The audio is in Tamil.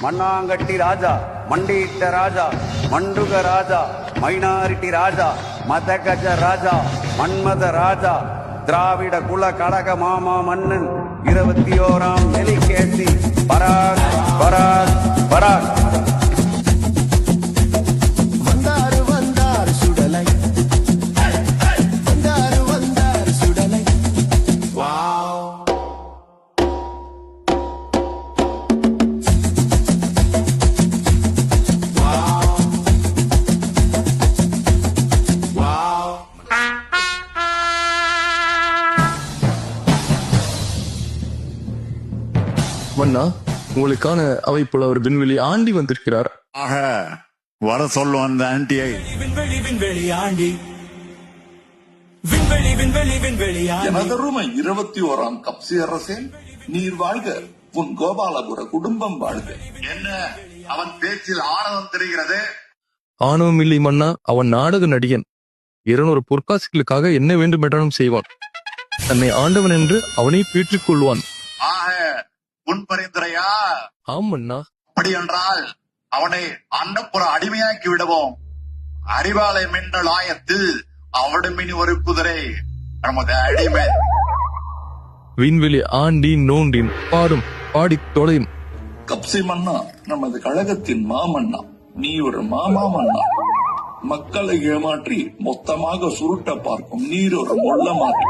மண்ணாங்கட்டி ராஜா, மண்டியிட்ட ராஜா, மண்டுக ராஜா, மைனாரிட்டி ராஜா, மதகஜ ராஜா, மன்மத ராஜா, திராவிட குல கடக மாமா மன்னன் 21ஆம் எலிகேசி பராக் பராக் பராக். வந்தாரு வந்தாரு சுடலை, வந்தாரு வந்தாரு சுடலை. வாவ் மன்னா, உங்களுக்கான அவை புலவர் விண்வெளி ஆண்டி வந்திருக்கிறார். ஆக வர சொல்லும் அந்த ஆண்டியை. விண்வெளி விண்வெளி ஆண்டி, விண்வெளி விண்வெளி விண்வெளி ஆண்டி. எனதருமை 21ஆம் கப்சி அரசே, நீர் வாழ்க, உன் கோபாலபுர குடும்பம் வாழ்க. என்ன அவன் பேச்சில் ஆணவம் தெரிகிறது? ஆணவம் இல்லை மன்னா, அவன் நாடக நடிகன். 200 பொற்காசுகளுக்காக என்ன வேண்டுமென்றாலும் செய்வான். தன்னை ஆண்டவன் என்று அவனை பீற்றிக் கொள்வான். ஆக உன் பரிந்துரையா? ஆம் மன்னா. அப்படி என்றால் அவனை அண்டப்புற அடிமையாக்கி விடுவோம். அறிவாலை மின்னல் ஆயத்தில் அவடுமினி ஒரு குதிரை நமது அடிமை. விண்வெளி ஆண்டி நோண்டின் பாடும் பாடித் தொலையும். கப்சி மன்னா நமது கழகத்தின் மாமன்னா, நீ ஒரு மாமா மன்னா. மக்களை ஏமாற்றி மொத்தமாக சுருட்ட பார்க்கும் நீர் ஒரு மொள்ள மாற்றி.